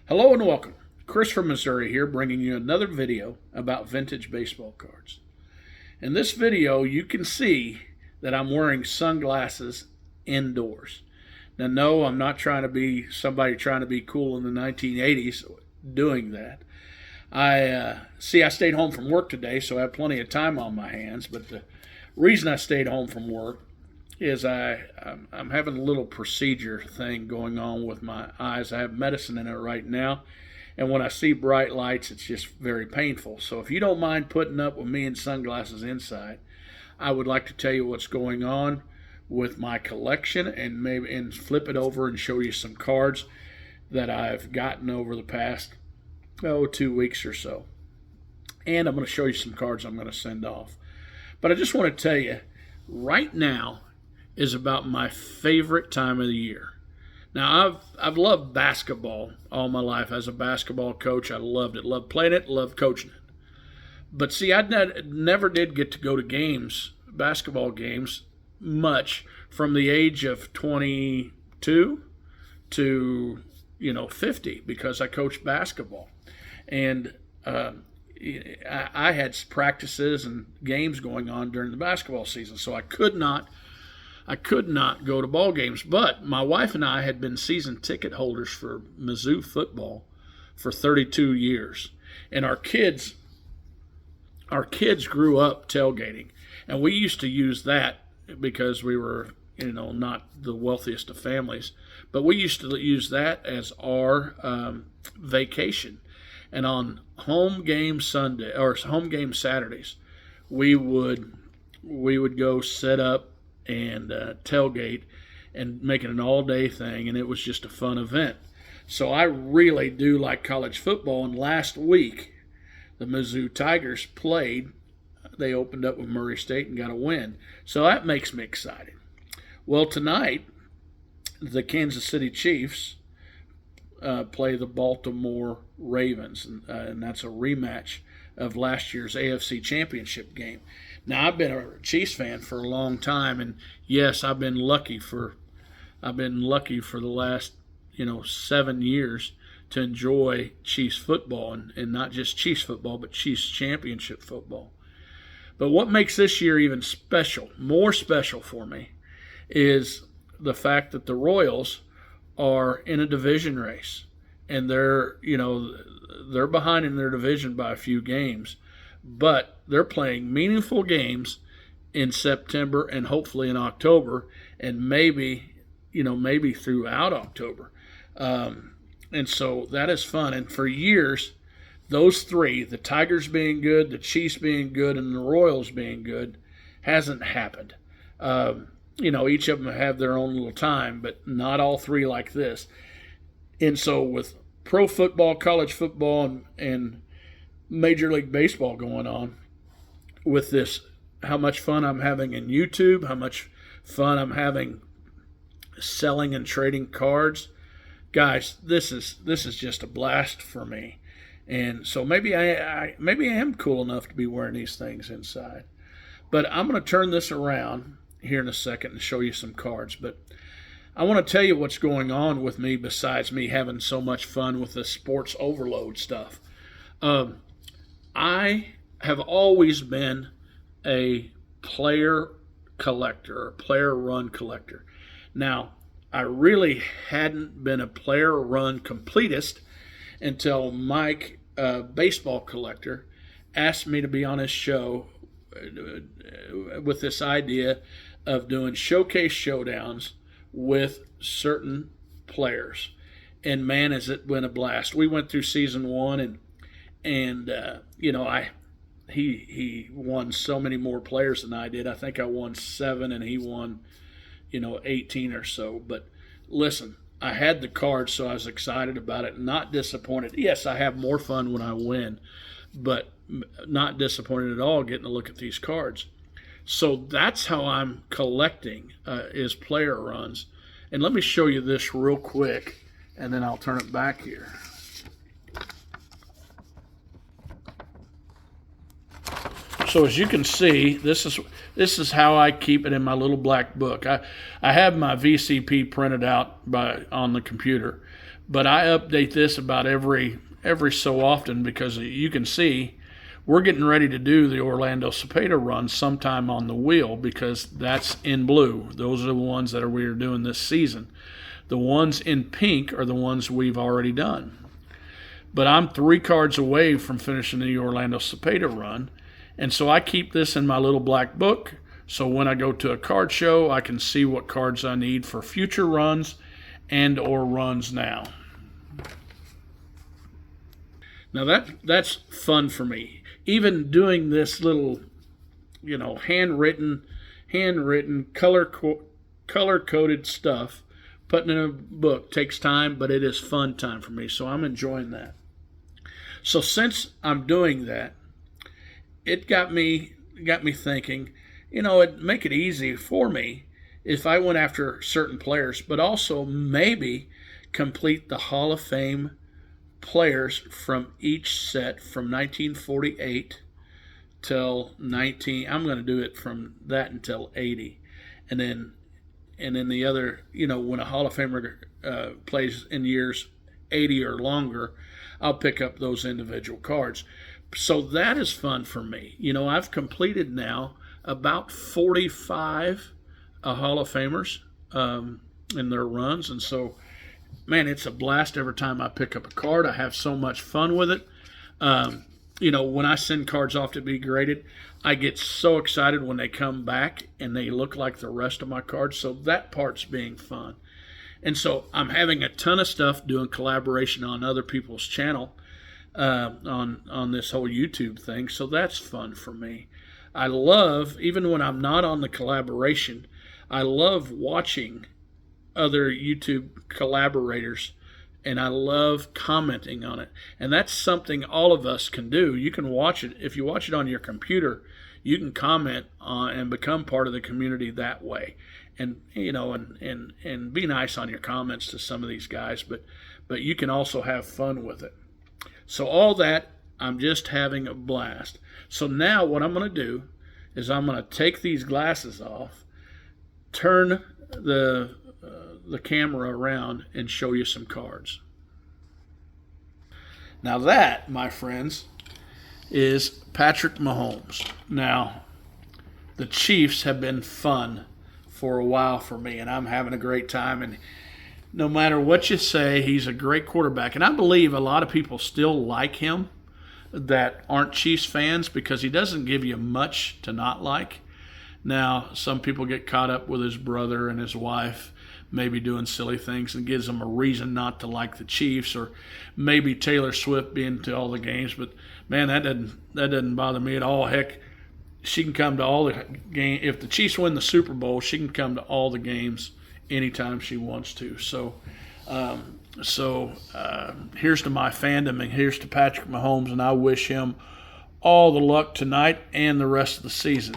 Hello and welcome. Chris from Missouri here, bringing you another video about vintage baseball cards. In this video, you can see that I'm wearing sunglasses indoors. Now, no, I'm not trying to be somebody trying to be cool in the 1980s doing that. I stayed home from work today, so I have plenty of time on my hands. But the reason I stayed home from work is I'm having a little procedure thing going on with my eyes. I have medicine in it right now, and when I see bright lights, it's just very painful. So if you don't mind putting up with me in sunglasses inside, I would like to tell you what's going on with my collection and flip it over and show you some cards that I've gotten over the past 2 weeks or so. And I'm going to show you some cards I'm going to send off. But I just want to tell you, right now is about my favorite time of the year. Now, I've loved basketball all my life. As a basketball coach, I loved it. Loved playing it, loved coaching it. But see, I never did get to go to games, basketball games, much from the age of 22 to 50, because I coached basketball. And I had practices and games going on during the basketball season, so I could not go to ball games. But my wife and I had been season ticket holders for Mizzou football for 32 years, and our kids grew up tailgating, and we used to use that because we were not the wealthiest of families, but we used to use that as our vacation. And on home game Sunday or home game Saturdays, we would go set up and tailgate and make it an all-day thing, and it was just a fun event. So I really do like college football, and last week the Mizzou Tigers played. They opened up with Murray State and got a win. So that makes me excited. Well, tonight the Kansas City Chiefs play the Baltimore Ravens, and that's a rematch of last year's AFC Championship game. Now, I've been a Chiefs fan for a long time, and yes, I've been lucky for the last 7 years to enjoy Chiefs football, and not just Chiefs football, but Chiefs Championship football. But what makes this year even more special for me, is the fact that the Royals are in a division race, and they're behind in their division by a few games, but they're playing meaningful games in September and hopefully in October, and maybe throughout October. And so that is fun. And for years, those three, the Tigers being good, the Chiefs being good, and the Royals being good, hasn't happened. Each of them have their own little time, but not all three like this. And so with pro football, college football, and Major League Baseball going on, with this, how much fun I'm having in YouTube, how much fun I'm having selling and trading cards, guys, this is just a blast for me. And so maybe I am cool enough to be wearing these things inside. But I'm going to turn this around here in a second and show you some cards. But I want to tell you what's going on with me besides me having so much fun with the sports overload stuff. I have always been a player collector, a player run collector. Now, I really hadn't been a player run completist until Mike, baseball collector, asked me to be on his show with this idea of doing showcase showdowns with certain players. And man, has it been a blast. We went through season one, and he won so many more players than I did. I think I won 7 and he won 18 or so. But listen, I had the cards, so I was excited about it, not disappointed. Yes, I have more fun when I win, but not disappointed at all getting to look at these cards. So that's how I'm collecting, is player runs. And let me show you this real quick, and then I'll turn it back here. So as you can see, this is how I keep it in my little black book. I have my VCP printed out on the computer, but I update this about every so often, because you can see we're getting ready to do the Orlando Cepeda run sometime on the wheel, because that's in blue. Those are the ones that we are doing this season. The ones in pink are the ones we've already done. But I'm 3 cards away from finishing the Orlando Cepeda run, and so I keep this in my little black book, so when I go to a card show, I can see what cards I need for future runs and or runs now. Now that's fun for me. Even doing this little, handwritten, color-coded stuff, putting in a book takes time, but it is fun time for me, so I'm enjoying that. So since I'm doing that, it got me thinking, it'd make it easy for me if I went after certain players, but also maybe complete the Hall of Fame players from each set from 1948 till I'm going to do it from that until 80, and then the other, when a Hall of Famer plays in years 80 or longer, I'll pick up those individual cards. So that is fun for me. I've completed now about 45 Hall of Famers in their runs, and so, man, it's a blast every time I pick up a card. I have so much fun with it. When I send cards off to be graded, I get so excited when they come back and they look like the rest of my cards. So that part's being fun. And so I'm having a ton of stuff doing collaboration on other people's channel on this whole YouTube thing. So that's fun for me. I love, even when I'm not on the collaboration, I love watching other YouTube collaborators, and I love commenting on it. And that's something all of us can do. You can watch it. If you watch it on your computer, you can comment on and become part of the community that way. And and be nice on your comments to some of these guys, but you can also have fun with it. So all that, I'm just having a blast. So now what I'm going to do is I'm going to take these glasses off, turn the camera around, and show you some cards. Now that, my friends, is Patrick Mahomes. Now, the Chiefs have been fun for a while for me, and I'm having a great time. And no matter what you say, he's a great quarterback. And I believe a lot of people still like him that aren't Chiefs fans, because he doesn't give you much to not like. Now, some people get caught up with his brother and his wife maybe doing silly things and gives them a reason not to like the Chiefs, or maybe Taylor Swift being to all the games. But man, that doesn't bother me at all. Heck, she can come to all the games. If the Chiefs win the Super Bowl, she can come to all the games anytime she wants to. So here's to my fandom, and here's to Patrick Mahomes, and I wish him all the luck tonight and the rest of the season.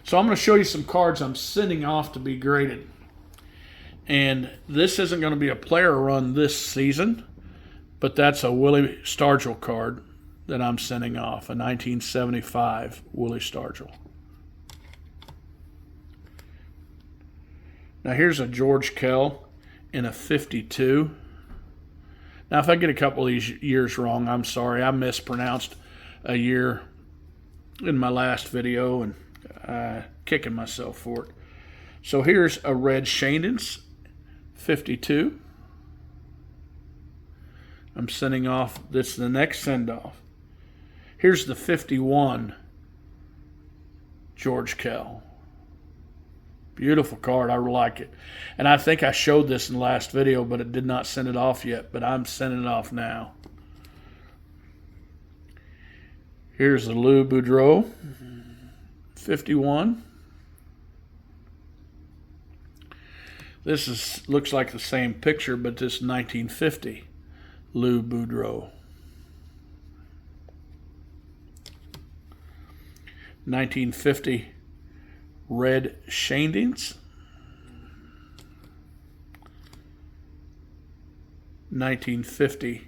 So I'm going to show you some cards I'm sending off to be graded. And this isn't going to be a player run this season, but that's a Willie Stargell card that I'm sending off, a 1975 Willie Stargell. Now here's a George Kell in a 52. Now if I get a couple of these years wrong, I'm sorry. I mispronounced a year in my last video, and kicking myself for it. So here's a red Shadens 52. I'm sending off, this is the next send-off. Here's the 51 George Kell. Beautiful card. I like it. And I think I showed this in the last video, but it did not send it off yet, but I'm sending it off now. Here's the Lou Boudreau 51. This looks like the same picture, but this is 1950 Lou Boudreau. 1950 red Shadens. 1950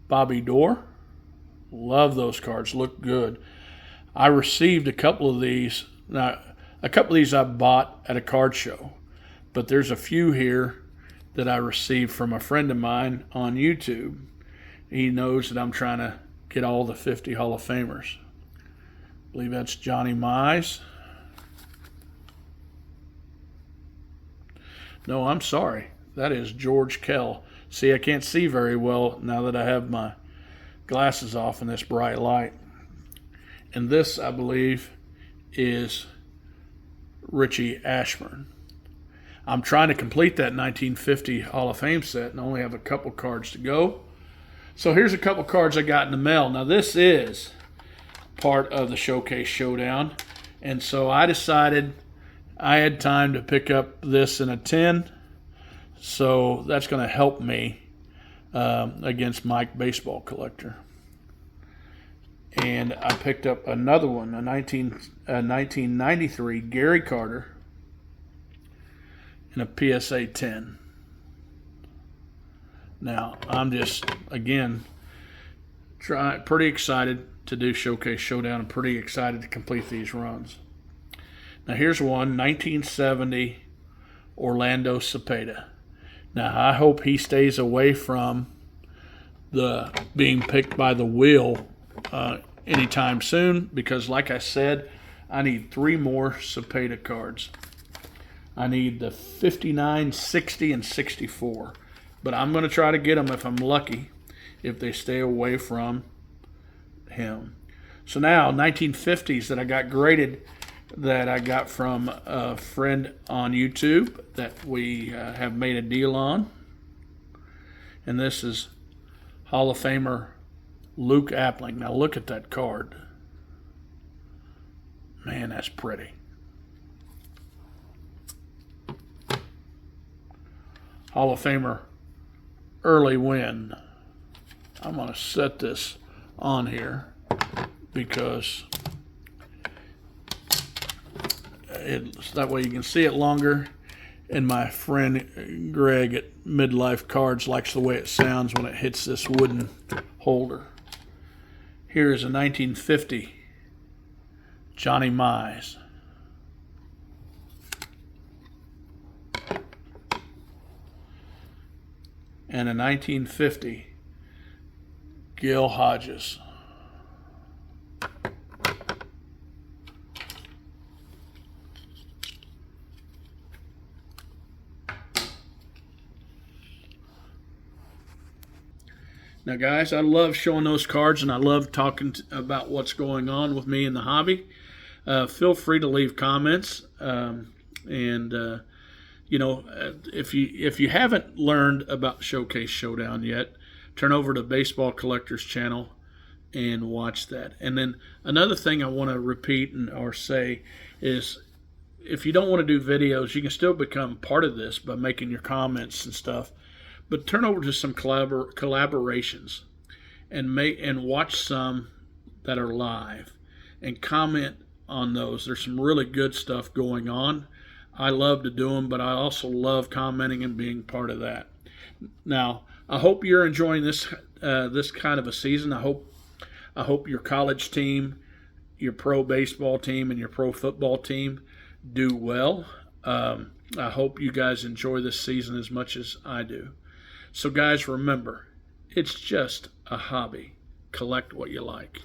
Bobby Dorr. Love those cards. Look good. I received a couple of these. Now, a couple of these I bought at a card show, but there's a few here that I received from a friend of mine on YouTube. He knows that I'm trying to get all the 50 Hall of Famers. I believe that's Johnny Mize. No, I'm sorry. That is George Kell. See, I can't see very well now that I have my glasses off in this bright light. And this, I believe, is Richie Ashburn. I'm trying to complete that 1950 Hall of Fame set and only have a couple cards to go. So here's a couple cards I got in the mail. Now this is part of the Showcase Showdown. And so I decided I had time to pick up this in a tin. So that's going to help me against Mike Baseball Collector. And I picked up another one, a 1993 Gary Carter and a PSA 10. Now, I'm just, again, pretty excited to do Showcase Showdown. I'm pretty excited to complete these runs. Now, here's one, 1970 Orlando Cepeda. Now, I hope he stays away from the being picked by the wheel anytime soon, because like I said, I need 3 more Cepeda cards. I need the 59, 60, and 64. But I'm going to try to get them if I'm lucky, if they stay away from him. So now, 1950s that I got graded, that I got from a friend on YouTube that we have made a deal on. And this is Hall of Famer Luke Appling. Now look at that card. Man, that's pretty. Hall of Famer Early Win. I'm going to set this on here because that way you can see it longer. And my friend Greg at Midlife Cards likes the way it sounds when it hits this wooden holder. Here is a 1950 Johnny Mize. And a 1950 Gil Hodges. Now, guys, I love showing those cards, and I love talking about what's going on with me in the hobby. Feel free to leave comments, you know, if you haven't learned about Showcase Showdown yet, turn over to Baseball Collectors channel and watch that. And then another thing I want to repeat or say is, if you don't want to do videos, you can still become part of this by making your comments and stuff. But turn over to some collaborations and watch some that are live and comment on those. There's some really good stuff going on. I love to do them, but I also love commenting and being part of that. Now, I hope you're enjoying this kind of a season. I hope your college team, your pro baseball team, and your pro football team do well. I hope you guys enjoy this season as much as I do. So guys, remember, it's just a hobby. Collect what you like.